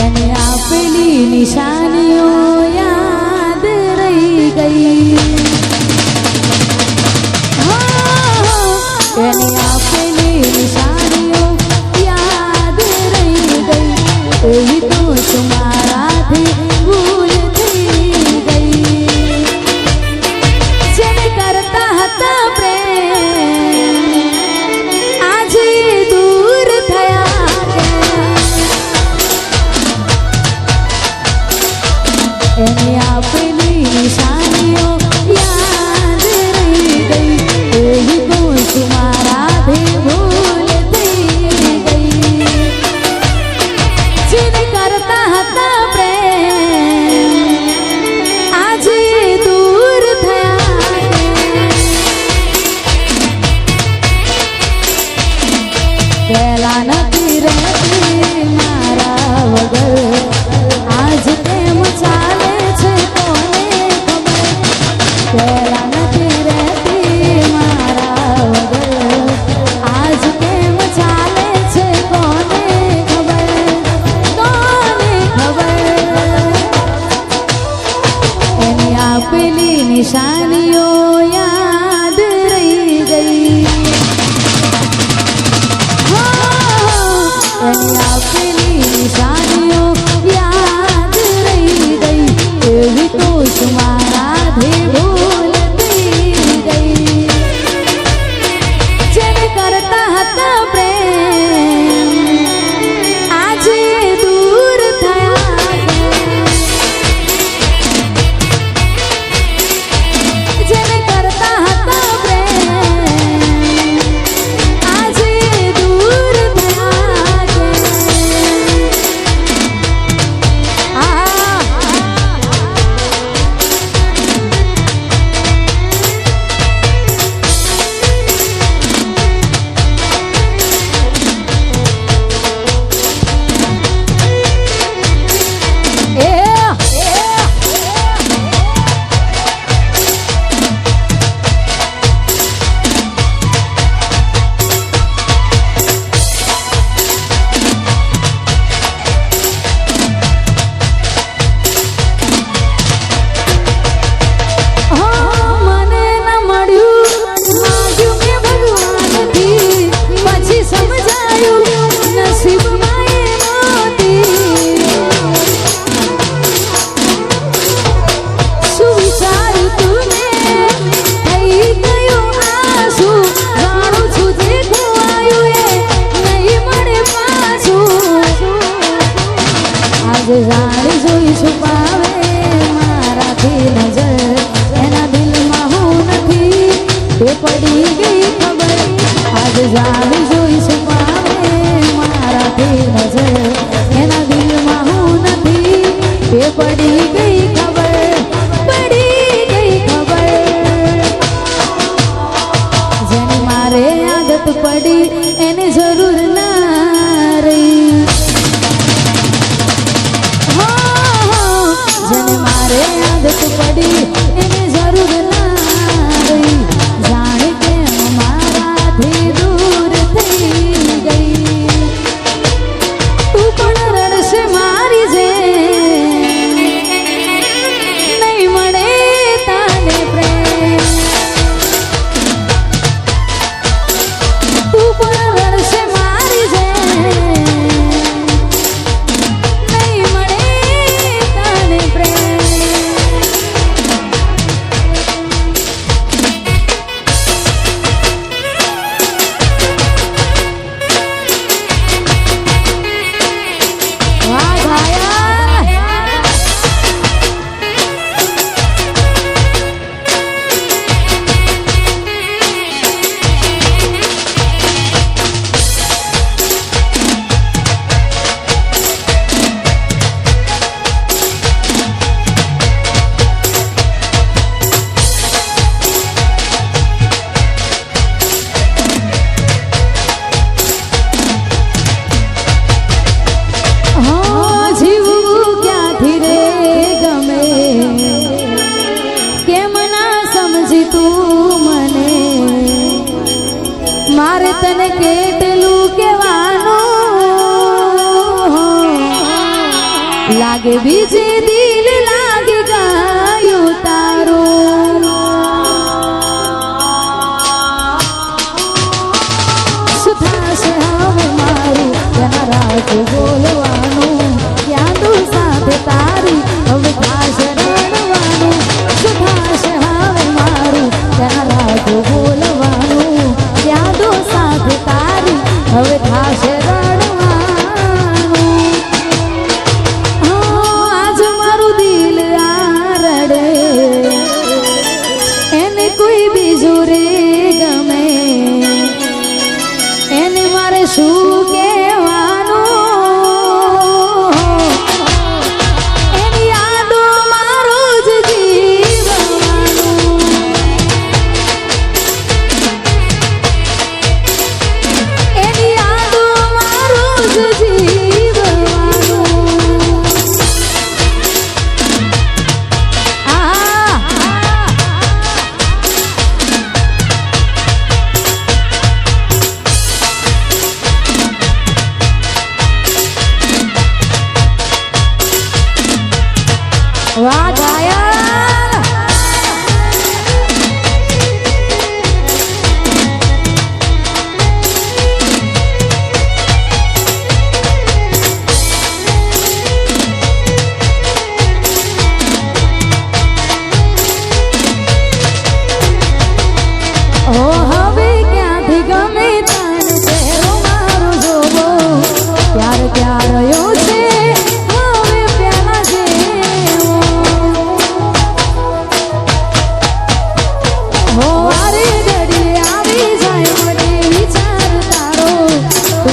એને આપેલી નિશાનીઓ યાદ રહી ગઈ. એને આપેલી નિશાનીઓ યાદ રહી ગઈ. એવી તો તમારાથી ભૂલ થઈ ગઈ. જેને કરતા હતા પ્રેમ આજે દૂર થયા. એને આપેલી નિશાનીઓ યાદ રહી ગઈ. એવી તો તમારાથી ભૂલ થઈ ગઈ. જેને કરતા હતા પ્રેમ આજે દૂર થયા. પહેલા નથી રહેતી મારા વગર, આજ કેમ ચાલે છે કોને ખબર. પહેલા નથી રહેતી મારા વગર, આજ કેમ ચાલે છે કોને ખબર. કોને ખબર. એની આપેલી નિશાનીઓ યાદ રહી ગઈ. એની આપેલી નિશાનીઓ યાદ રહી ગઈ. એવી તો તમારાથી ભૂલ થઈ ગઈ. જેને કરતા હતા પ્રેમ આજે દૂર થયા. જેને કરતા હતા પ્રેમ આજે દૂર થયા. જાણી જોઈ છુપાવે મારાથી નજર, એના દિલમાં હું નથી એ પડી ગઈ ખબર. આજ જાણી જોઈ છુપાવે મારાથી નજર, એના દિલમાં હું નથી એ પડી ગઈ ખબર. પડી ગઈ ખબર. જેની મારે આદત પડી એને જરૂર ના રહી. જેને મારે આદત પડી એને જરૂર ના રહી. જાણે કેમ મારાથી દૂર થઈ ગઈ. તું પણ રડશે મારી જેમ, નહીં મળે તને પ્રેમ. તું પણ રડશે મારી लागे बीजे दिल लागे गायो तारो सुधाશે હવે મારું ત્યાં રાખ બોલવાનું યાદો સાથે તારી હવે થાશે રડવાનું સુધાશે હવે મારું ત્યાં રાખ બોલવાનું યાદો સાથે તારી હવે થાશે શું કહેવાનું એની યાદો મારું જ જીવવાનું એની યાદો મારું જ જીવવાનું વાહ ગાયન ઓ હવે ક્યાંથી ગમે તને ચહેરો મારો જોવો ક્યાર ક્યારયો છે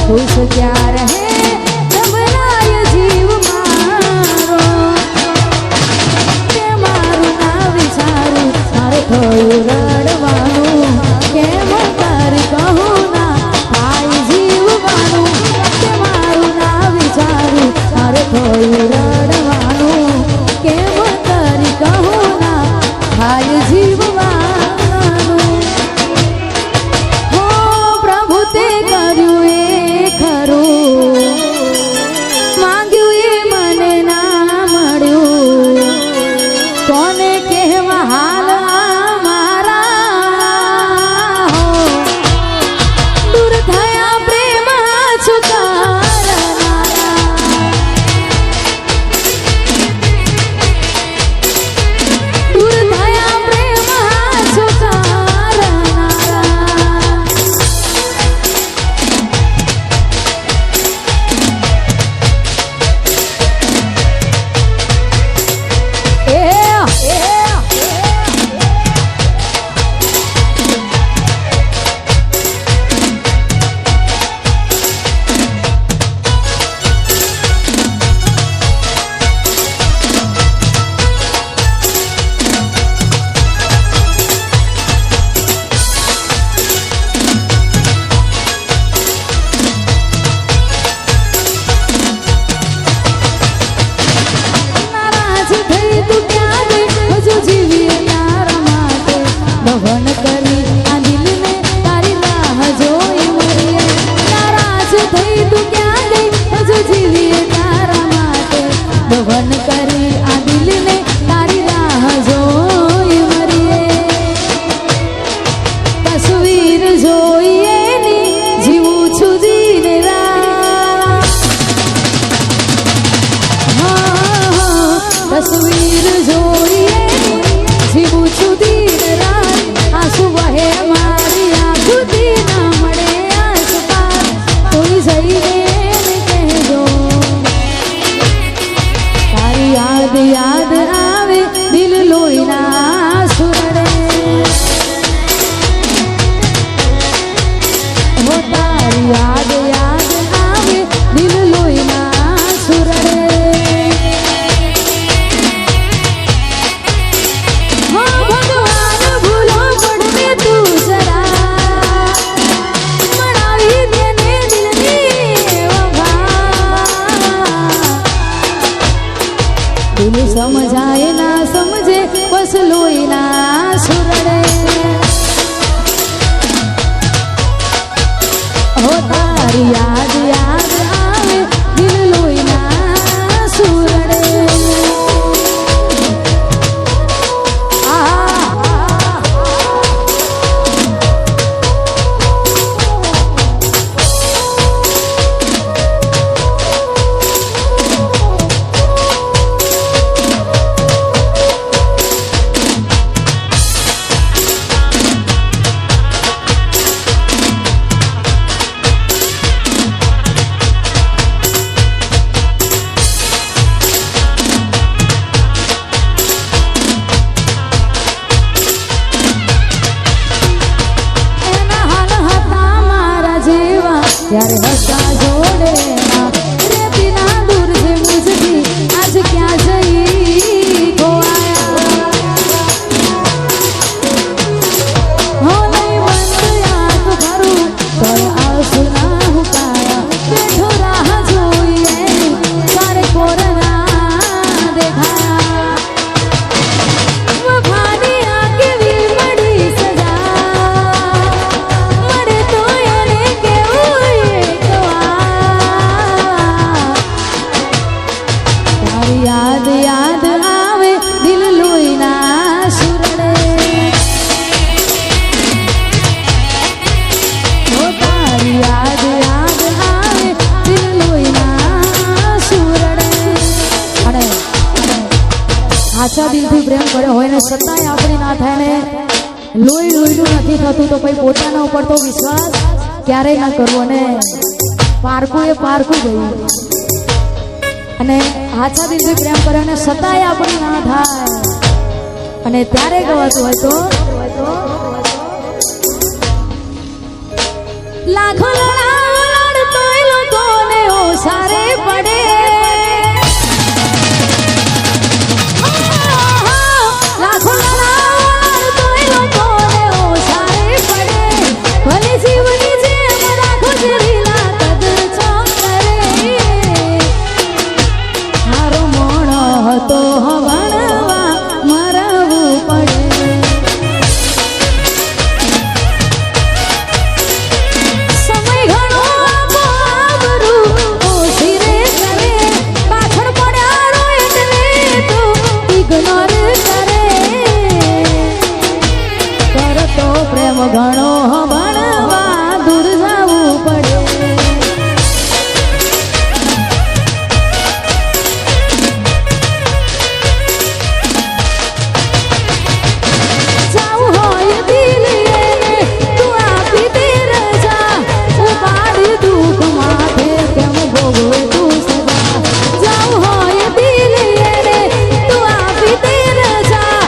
खुश क्या रहे घबराय जीव मारो તે મારું ના વિચારું મારે થોડું રડવાનું કેમ તારી કહું ના થાય જીવવાનું તે મારું ના વિચારું મારે થોડું રડવાનું કેમ તારી કહું ના થાય જીવવાનું હો પ્રભુ તે કર્યું માંગ્યું એ મને ના મળ્યું કોને કહેવા હાલ મારા દૂર થયા પ્રેમ છુકારનારા દૂર થયા પ્રેમ છુકારનારા ભવન કરી આ દિલને તારી રાહ જોઈ મરીએ નારાજ થઈ તું ક્યાં ગઈ હજુ જીવીએ તારા માટે ભવન કરી આ દિલને તારી રાહ જોઈ મરીએ તસવીર જોઈએ ની જીવું છું દિન રાત તસવીર જોઈએ જીવું છું દિન રાત આંસુ વહે મારી આંખોથી ના મળે આંસુ પાર કોઈ જઈને કહેજો તારી યાદ યાદ આવે દિલ લોહીના સુરડે હો તારી યાદ યાદ આવે દિલ લોહીના સુરડે સમજાય ના સમજે બસ લોહીના સુરડે હો તારી યાદ યાદ આવે દિલ લોહીના સુરડે ત્યારે હસતા જોડે ના રેતી ના દૂર છે મુજથી આજ ક્યાં જઈ ખોવાયા હો નહીં બંધ આંખ ભરું તોય આંસુ ના હુકાયા બેઠો રાહ જોઈએ તારે કોરના દેખાયા વફાની આ કેવી મળી સજા મળે તો એને કેવું તારી યાદ યાદ આવે દિલ લોહીના સુરડે ઓ તારી યાદ યાદ આવે દિલ લોહીના સુરડે અને સાચા દિલથી પ્રેમ કર્યો હોય ને છતાંય આપણી ના થાય ને લોહીનું નથી થતું તો પછી પોતાના ઉપર તો વિશ્વાસ ક્યારેય ના કરવો ને પારકું એ પારકું ગયું અને સાચા દિલથી પ્રેમ કર્યો ને છતાંય આપણી ના થાય અને ત્યારે ગવાતું હોય તો લાખો લડાડ લોકોને ઓસારે પડે લાખો લડાડ લોકોને ઓસારે પડે ભલે જીવની જેમ રાખો જરીલા કદર ચોકરે હારો મોણો હતો હવણવા મરવું પડે સમય ઘણો આવરું ઓછી રે કરે પાછળ પડ્યા રો એટલે તો ઇગ્નોર કરે કરતો પ્રેમ ઘણો હવણવા દૂર જવું પડે જાવું હોય દિલ એને તું આપી દે રજા ઉપાડી દુઃખ માથે કેમ ભોગવે તું સજા જાવું હોય દિલ એને તું આપી દે રજા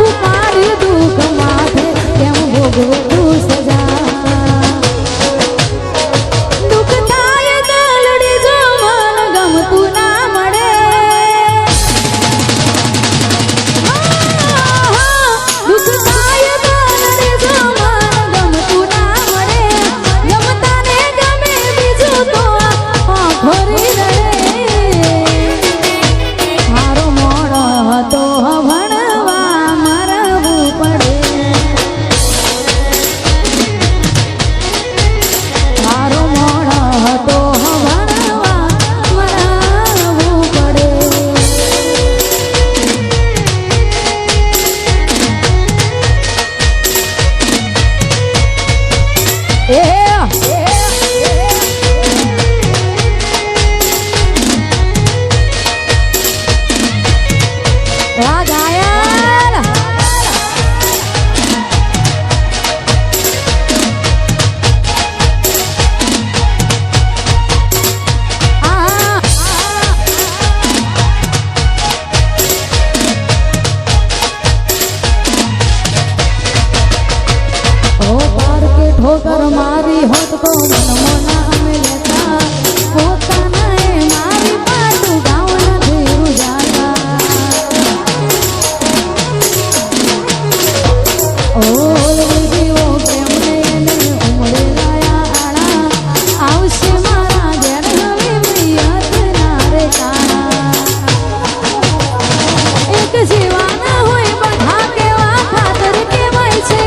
ઉપાડી દુઃખ માથે કેમ ભોગવે તું સજા દુઃખ થાય દલડી જો મન ગમતું ના મળે દુઃખ થાય દલડી જો મન ગમતું ના મળે ગમતા ને ગમે બીજું તો ફરી રડે મારો મોણો હતો ભણવા મરવું પડે મારો મોણો હતો ભણવા મરવું પડે ગાયલ ઓ પાર કે ઠોકર મારી હોત તો મનમોના અમે લેતા પોતાના એ મારી પાટું ગાવ નથી રૂજાતા ઓલવી દીવો પ્રેમને એને ઉમરે લાયા આણા આવશે મારા ઘેર હવે મિયત ના રે કાણા એક જીવાના હોય બધા કેવા ખાતર કેવાય છે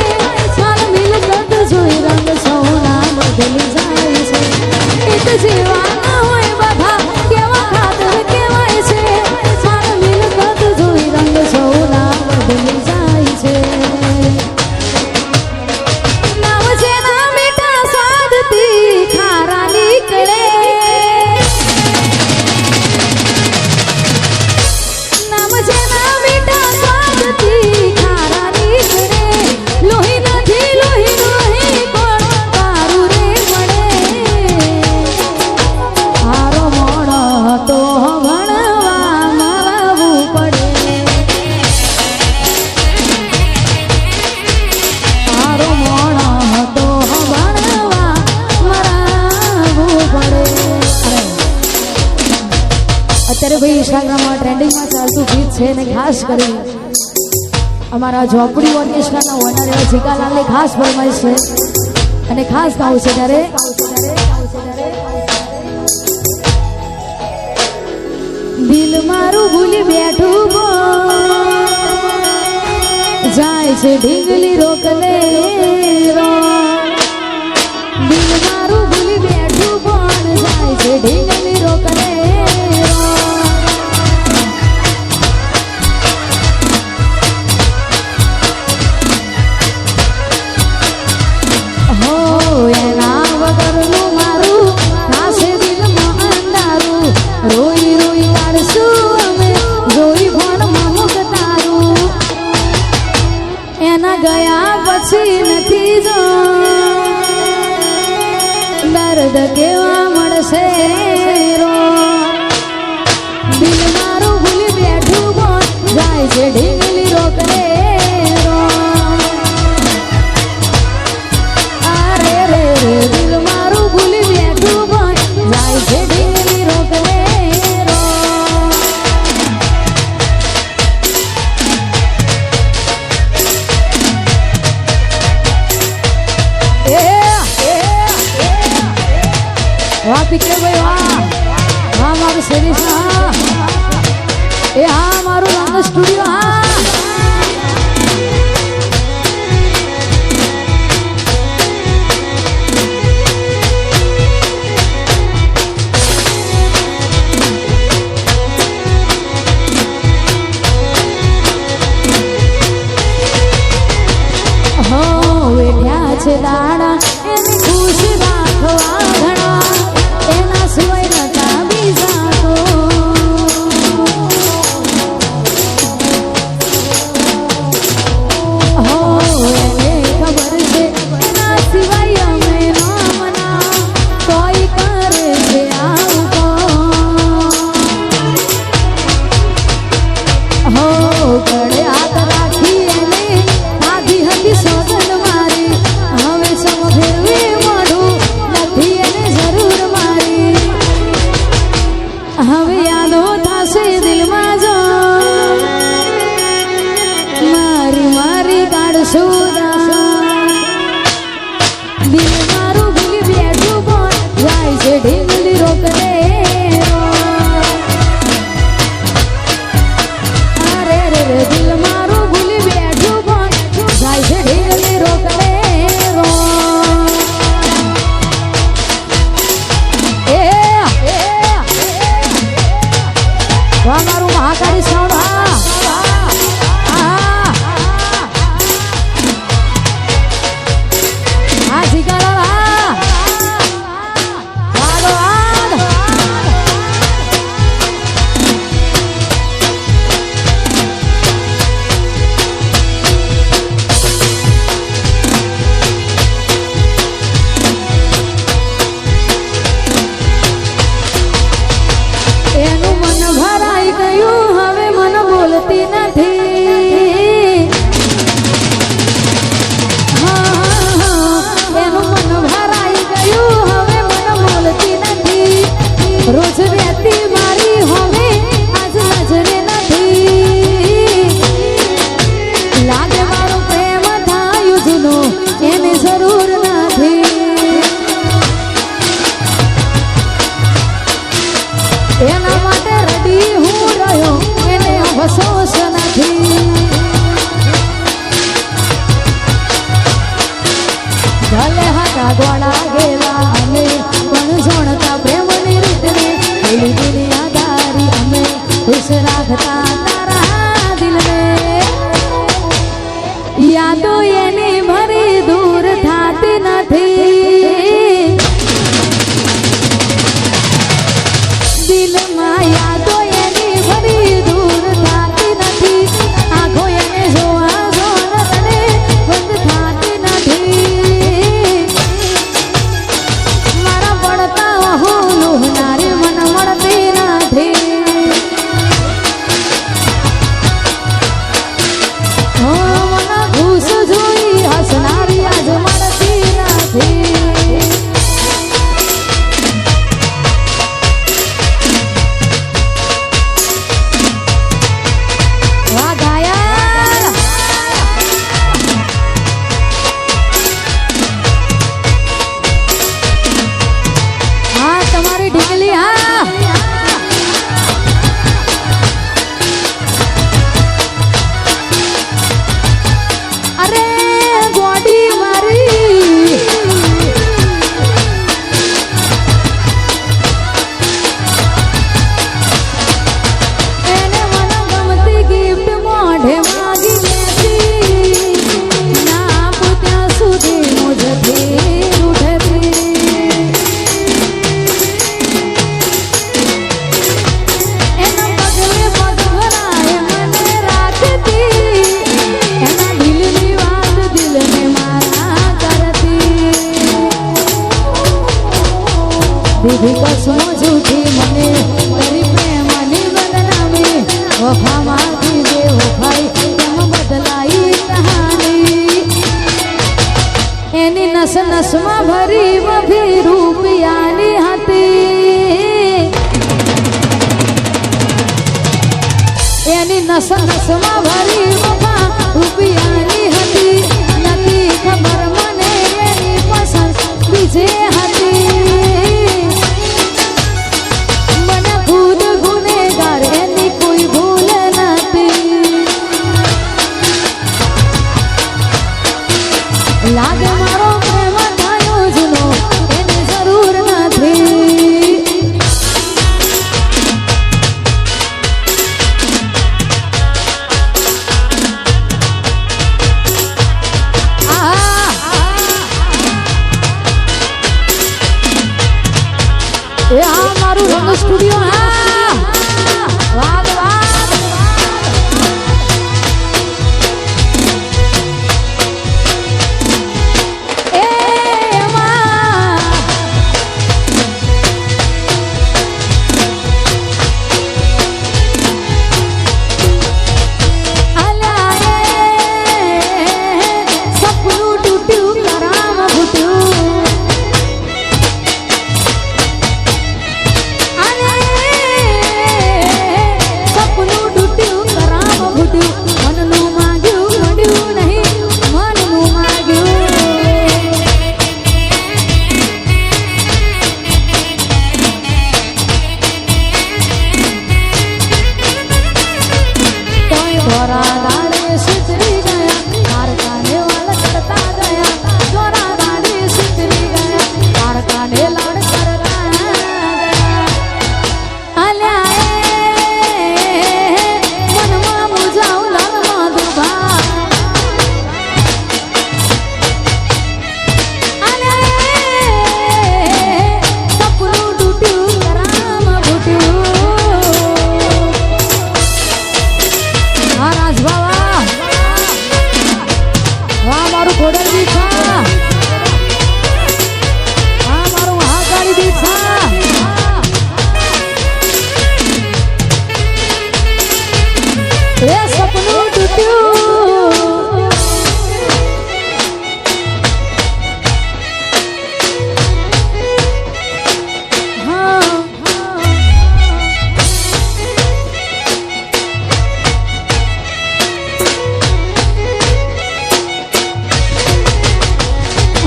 માર મિલકત જોઈ રંગ સૌના બદલી જાય છે એક જીવાના હોય બધા કેવા ખાતર કેવાય છે માર મિલકત જોઈ રંગ સૌના બદલી જાય છે નામ જેના મીઠા સ્વાદથી ખારા નીકળે નામ જેના મીઠા સ્વાદથી ખારા નીકળે લોહી નથી લોહી લોહી કોણ તારું રે મળે અત્યારે ભાઈ ઇન્સ્ટાગ્રામમાં ટ્રેન્ડિંગમાં ચાલતું ગીત છે અને ખાસ કરી અમારા ઝોપડી ઓર્કેસ્ટ્રાના ઓનર એવા જીગાલાલની ખાસ ફરમાઈશ છે અને ખાસ ગાવું છે ત્યારે દિલ મારું ભૂલી બેઠું જાય છે ઢીંગલી રોકલે દિલ મારું ભૂલી બેઠું પણ જાય છે ઢીંગલી રોકલે હો એના વગરનું મારું નાશે દિલમાં અંધારું રોઈ રોઈ કાઢશું અમે જોઈ ફોનમાં મુખ તારું એના ગયા પછી નથી જો દર્દ કેવા મળશે રો દિલ મારું ભૂલી બેઠું બોલ જાય છે ઢીંગલી રોકલે રો અરે રે રે દિલ મારું ભૂલી બેઠું બોલ જાય છે ઢીંગલી રોકલે રો વાહ પીકે ભાઈ વાહ હા મારું શરીર હા એ હા મારું રંગ સ્ટુડિયો હા હો વેઠ્યા છે દાડા એની ખુશ રાખવા ઘણા એના સિવાય નતા બીજા તો હો એને ખબર છે એના સિવાય અમે ના મના કોઈ કરે છે આવું હો ગળે હાથ રાખી એને આધી હતી સોગંદ મારી હવે સમ ફેરવી મોઢું નથી એને જરૂર મારી હવે યાદો થશે દિલમાં જો મારી મારી કાઢશું દિલ મારું ભૂલી બેઠું પણ જાય છે ઢીંગલી રોકલે અરે રે રે દિલ મારું ભૂલી બેઠું પણ જાય છે ઢીંગલી રોકલે રો એ વાહ મારું મહાકાળી સાઉન્ડ હા જીગાલાલ ભાગવાન એનું મન ભરાઈ ગયું હવે મન બોલતી નથી એનું મન ભરાઈ ગયું હવે મન બોલતી નથી રોજ રહેતી મારી હવે આજ નજરે નથી લાગે મારો પ્રેમ થાયું જૂનો એને જરૂર નથી એના માટે રડી હું રહ્યો એને અફસોસ નથી ભલે હતા ગોળા ગેલા અમે પણ જોણતા પ્રેમની રીતને પેલી દુનિયાદારી અમે ખુશ રાખતા તારા દિલને યાદો એની ભરી દૂર થાતી નથી દિલમાં યાદો એની ભરી દૂર થાતી નથી આંખો એને જોવા જોર તને બંધ થાતી નથી મારા પડતા હું લુહનારી મન મળતી નથી ટીકલી હા અરે ગોડી મારી એને મને ગમતી ગિફ્ટ મોઢે માગી લેતી ના પૂછ્યા સુધી મુજથી રૂઠતી એના પગલે પગ ભરાય મને રાખતી એના દિલની વાત દિલને મારા કરતી દીદી કસમો જૂઠી મને તારી પ્રેમની બદનામી વફામાંથી જે વફાઈ તેમ બદલાઈ કહાની એની નસ નસમાં ભરી વફી રૂપિયાની હતી એની નસ નસમાં ભરી વફા રૂપિયાની હતી નથી ખબર મને એની પસંદ બીજે હતી મને ખુદ ગુનેગાર એની કોઈ ભૂલ નથી લાગે મારો પ્રેમ થયો જૂનો એની જરૂર નથી એ આ મારું રંગ સ્ટુડિયો હા વાગ વાગ એ માં અલા સપનું તૂટ્યું કરામ ફૂટ્યું સપનું તૂટ્યું કરામ ફૂટ્યું મનનું માગ્યું મળ્યું નહીં મનનું માગ્યું તોય ધોરા દાડે સુધરી ગયા કારખાને વાલ કરતા ગયા ધોરા દાડે સુધરી ગયા કારખાને લાડ કરતા ગયા અલ્યા મનમાં મુજાવ લાલમાં દુભા સપનું તૂટ્યું કરામ ફૂટ્યું હા રાજભાવા વાહ મારું ઘોડલ દીઠા હા મારું હાકાળી દીઠા એ સપનું તૂટ્યું હા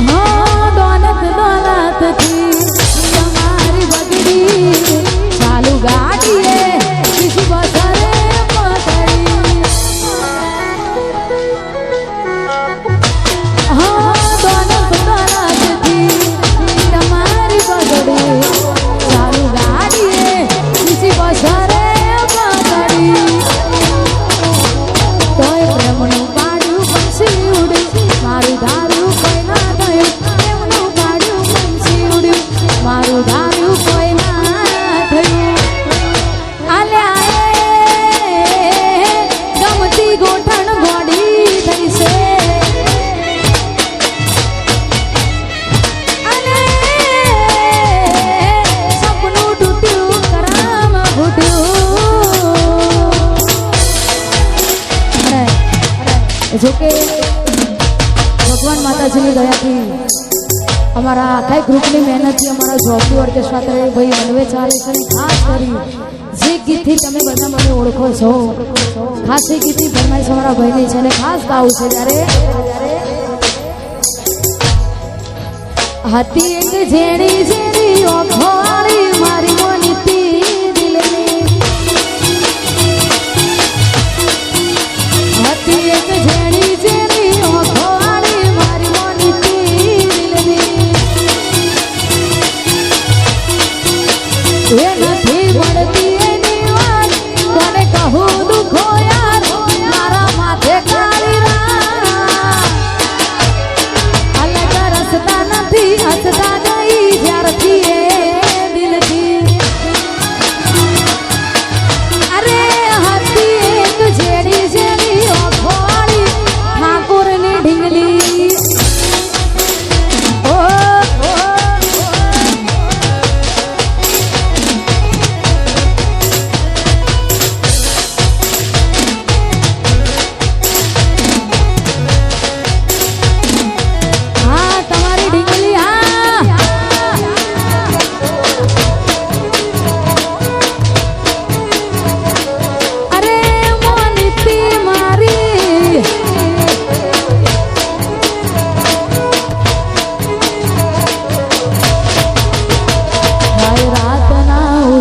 હા દોલતથી તમારી બગડી ચાલુ ગાડીએ બીજી બજારે પકડી હા દોલતથી તમારી બગડી ચાલુ ગાડીએ બીજી બજારે પકડી તોય પ્રેમનું પાડ્યું પંછી ઉડ્યું મારું ધાર્યું કોઈ ના થયું એમનું પાડ્યું પંછી ઉડ્યું મારું ધાર્યું કોઈ ના થયું આલ્યા ગમતી ગોઠણ ગોડી થઈ છે અને સપનું તૂટ્યું કરામ ફૂટ્યું જોકે ભગવાન માતાજીની દયાથી અમારા આખા ગ્રુપની મહેનતથી અમારા જોબી ઓર્કેસ્ટ્રા તરફ ભાઈ હલવે ચાલે છે ખાસ કરી જે ગીતથી તમે બધા મને ઓળખો છો ખાસ એ ગીતની ફરમાઈશ અમારા ભાઈની છે અને ખાસ ગાવું છે ત્યારે હતી એક ઝેરી ઝેરી ઓખોળી મારી એ નથી મળતી એની વાત કોને કહું દુખો યાર મારા માથે કાળી રાત અલગ રસતા નથી હસતા ગઈ જ્યારથી એ દિલથી અરે હતી એક જેડી જેડી ઓફોળી ઠાકોરની ઢીંગલી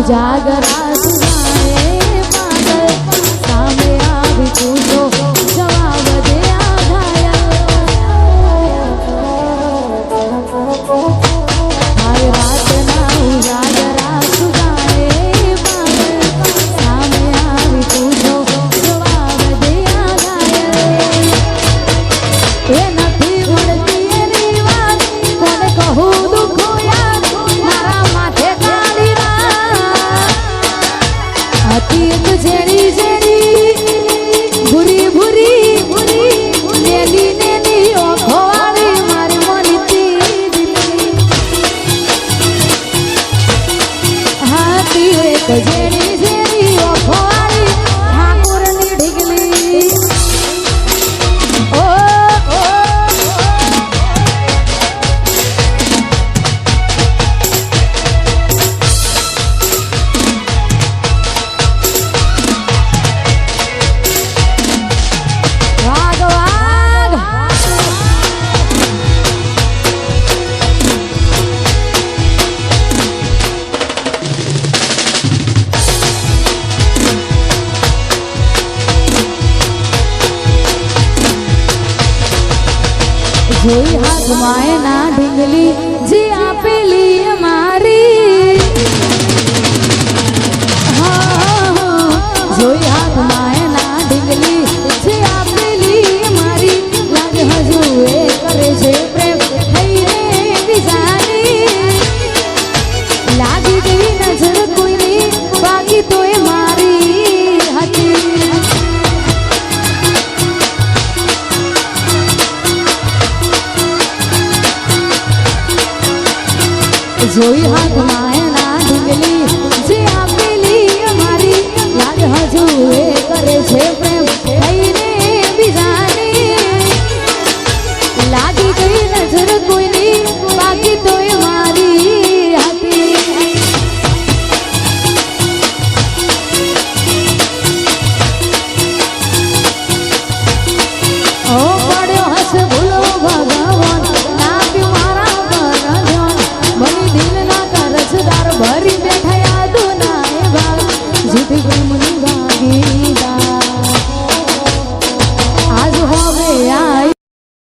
જાગરા સુનાએ પાગલ સામે આવી પૂછો જવાબ દે આ ઘાયલ હાય રાતના ઉજાગરા સુનાએ પાગલ સામે આવી પૂછો જવાબ દે આ ઘાયલ એ નથી મળતી એની વાત કોને કહું દુખો યાર મારા માથે કાળી એક જેડી જેડી ભૂરી ભૂરી નેલી નેલી ઓખો વાળી મારી મોનીતી દિલની હાથી એક જેડી જેડી ઓખો વાળી ઠાકોરની ઢીંગલી ઓ જોઈ હાથમાં એના ઢીંગલી જે આપેલી અમારી જોઈ હાથમાં એના ઢીંગલી જે આપેલી અમારી લાગે હજુ એ કરે છે પ્રેમ થઈને બીજાની લાગી ગઈ નજર કોઈની બાકી તો એ મારી હતી જોઈ હાથમાં એના ઢીંગલી જે આપેલી અમારી લાગ હજુ એ કરે છે પ્રેમ